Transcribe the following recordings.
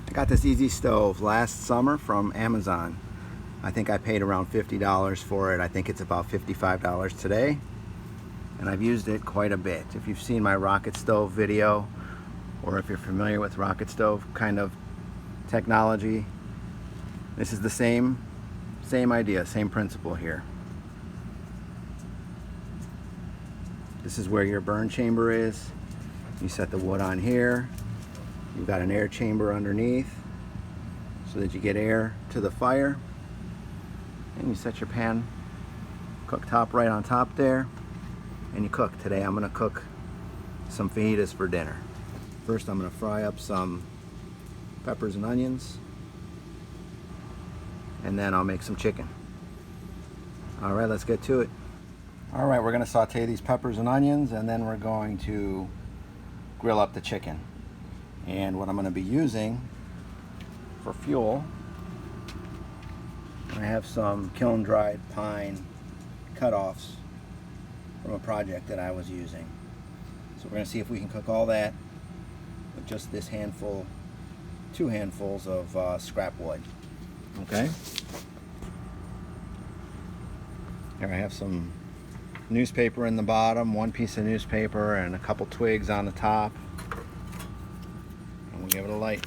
I got this Easy Stove last summer from Amazon. I think I paid around $50 for it. I think it's about $55 today. And I've used it quite a bit. If you've seen my rocket stove video, or if you're familiar with rocket stove kind of technology, this is the same idea, same principle here. This is where your burn chamber is. You set the wood on here. You've got an air chamber underneath so that you get air to the fire. And you set your pan cooktop right on top there, and you cook. Today I'm gonna cook some fajitas for dinner. First I'm gonna fry up some peppers and onions, and then I'll make some chicken. All right, let's get to it. All right, we're gonna saute these peppers and onions, and then we're going to grill up the chicken. And what I'm gonna be using for fuel, I have some kiln dried pine cutoffs from a project that I was using. So we're gonna see if we can cook all that with just this handful, 2 handfuls of scrap wood. Okay. Here I have some newspaper in the bottom, 1 piece of newspaper and a couple twigs on the top. And we'll give it a light.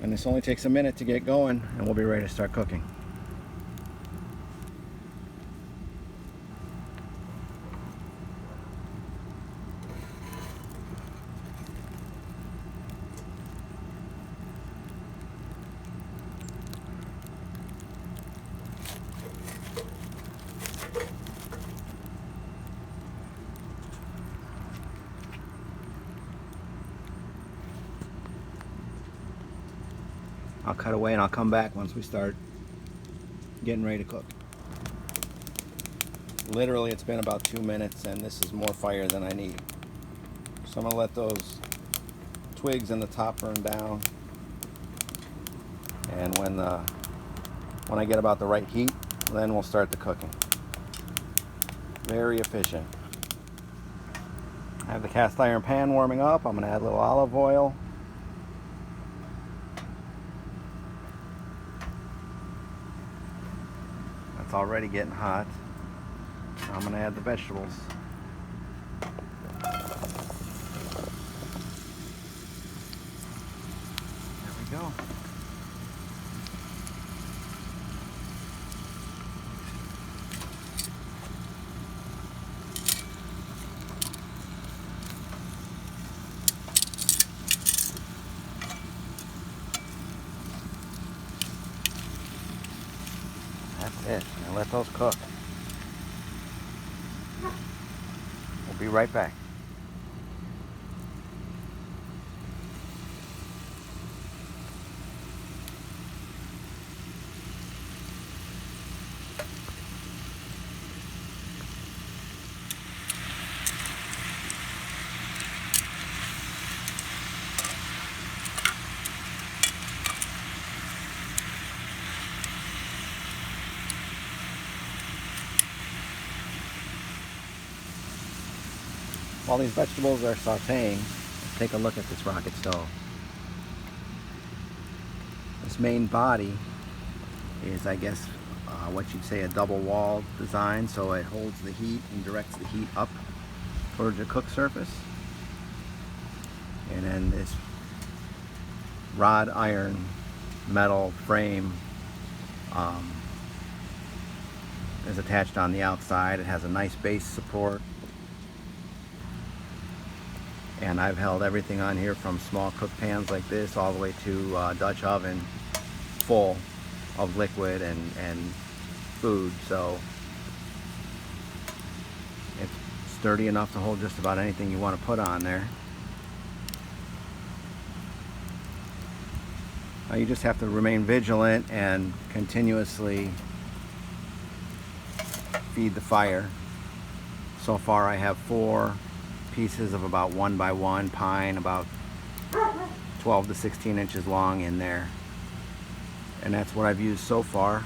And this only takes a minute to get going, and we'll be ready to start cooking. I'll cut away and I'll come back once we start getting ready to cook. Literally, it's been about 2 minutes and this is more fire than I need. So I'm gonna let those twigs in the top burn down. And when I get about the right heat, then we'll start the cooking. Very efficient. I have the cast iron pan warming up. I'm gonna add a little olive oil. It's already getting hot. I'm going to add the vegetables. There we go. That's it. Now let those cook. We'll be right back. While these vegetables are sauteing, let's take a look at this rocket stove. This main body is, I guess, what you'd say a double wall design, so it holds the heat and directs the heat up towards the cook surface. And then this rod iron metal frame is attached on the outside. It has a nice base support. And I've held everything on here from small cook pans like this all the way to a Dutch oven full of liquid and food. So it's sturdy enough to hold just about anything you want to put on there. Now you just have to remain vigilant and continuously feed the fire. So far I have 4 pieces of about 1 by 1 pine, about 12 to 16 inches long in there, and that's what I've used so far.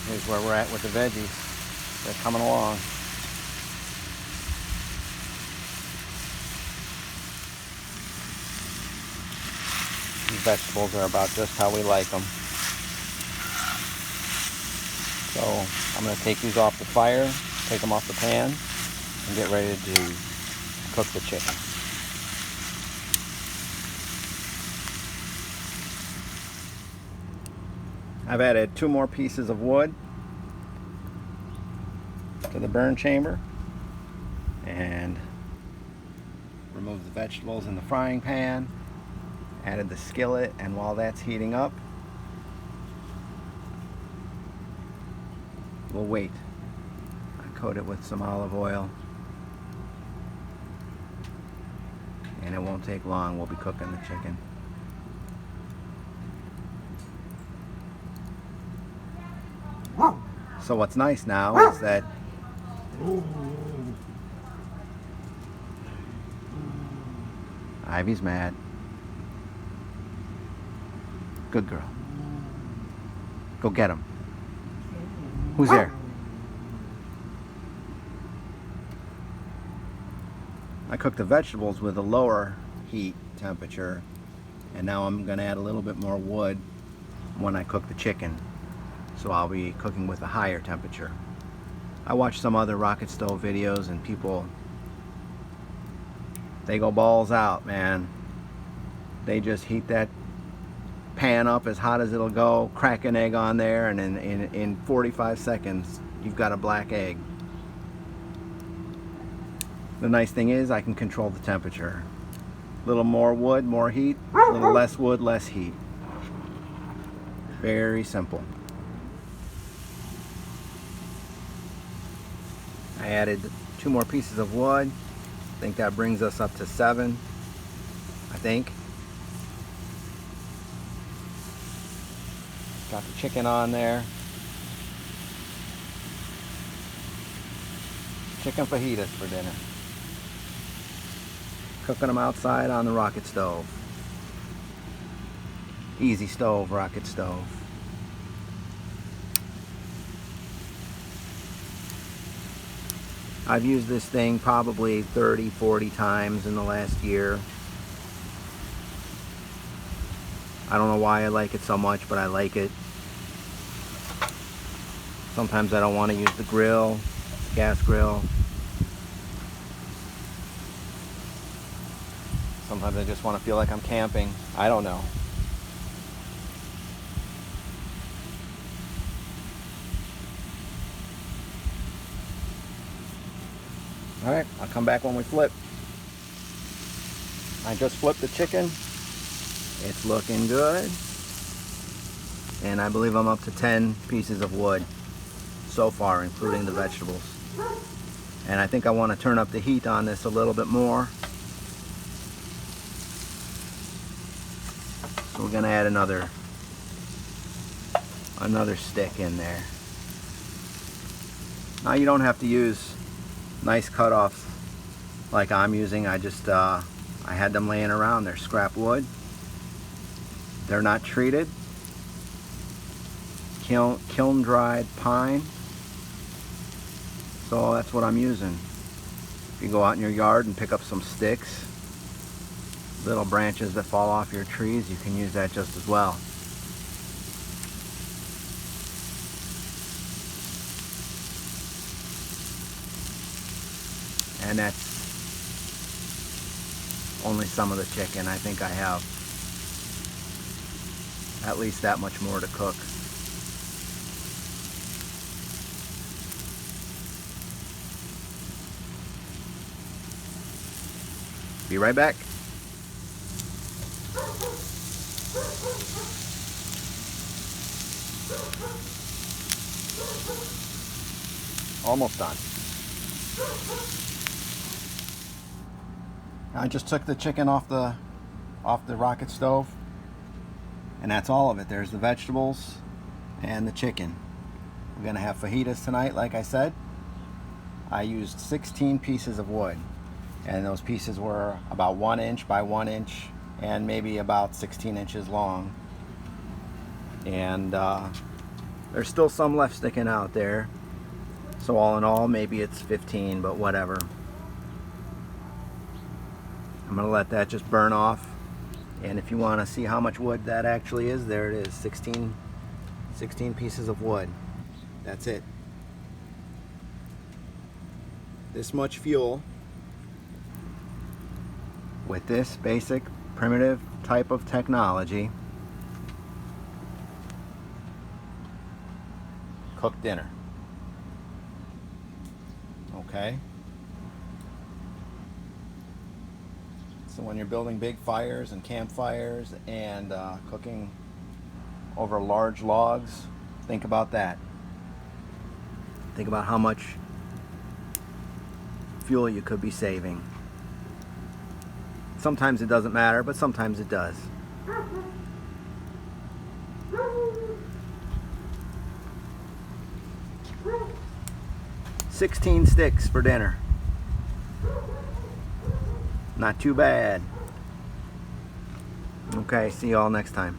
Here's where we're at with the veggies. They're coming along. These vegetables are about just how we like them. So I'm going to take these off the fire, take them off the pan, and get ready to cook the chicken. I've added 2 more pieces of wood to the burn chamber and removed the vegetables in the frying pan, added the skillet, and while that's heating up, we'll wait. I coat it with some olive oil, and it won't take long. We'll be cooking the chicken. So what's nice now is that Ivy's mad. Good girl. Go get him. Who's there? I cooked the vegetables with a lower heat temperature, and now I'm going to add a little bit more wood when I cook the chicken. So I'll be cooking with a higher temperature. I watched some other rocket stove videos, and people, they go balls out, man. They just heat that pan up as hot as it'll go, crack an egg on there, and in 45 seconds you've got a black egg. The nice thing is I can control the temperature. A little more wood, more heat. A little less wood, less heat. Very simple. I added 2 more pieces of wood. I think that brings us up to 7, I think. Got the chicken on there. Chicken fajitas for dinner. Cooking them outside on the rocket stove. Easy stove, rocket stove. I've used this thing probably 30, 40 times in the last year. I don't know why I like it so much, but I like it. Sometimes I don't want to use the grill, gas grill. Sometimes I just want to feel like I'm camping. I don't know. Alright, I'll come back when we flip. I just flipped the chicken. It's looking good. And I believe I'm up to 10 pieces of wood so far, including the vegetables. And I think I want to turn up the heat on this a little bit more. So we're going to add another stick in there. Now you don't have to use nice cutoffs like I'm using. I just I had them laying around. They're scrap wood. They're not treated. Kiln dried pine. So that's what I'm using. If you go out in your yard and pick up some sticks, little branches that fall off your trees, you can use that just as well. And that's only some of the chicken. I think I have at least that much more to cook. Be right back. Almost done. I just took the chicken off the rocket stove, and that's all of it. There's the vegetables and the chicken. We're gonna have fajitas tonight, like I said. I used 16 pieces of wood, and those pieces were about 1 inch by 1 inch and maybe about 16 inches long. And There's still some left sticking out there. So all in all, maybe it's 15, but whatever. I'm gonna let that just burn off. And if you want to see how much wood that actually is, there it is, 16 pieces of wood. That's it. This much fuel with this basic primitive type of technology. Cook dinner. Okay? So when you're building big fires and campfires and cooking over large logs, think about that. Think about how much fuel you could be saving. Sometimes it doesn't matter, but sometimes it does. 16 sticks for dinner. Not too bad. Okay, see you all next time.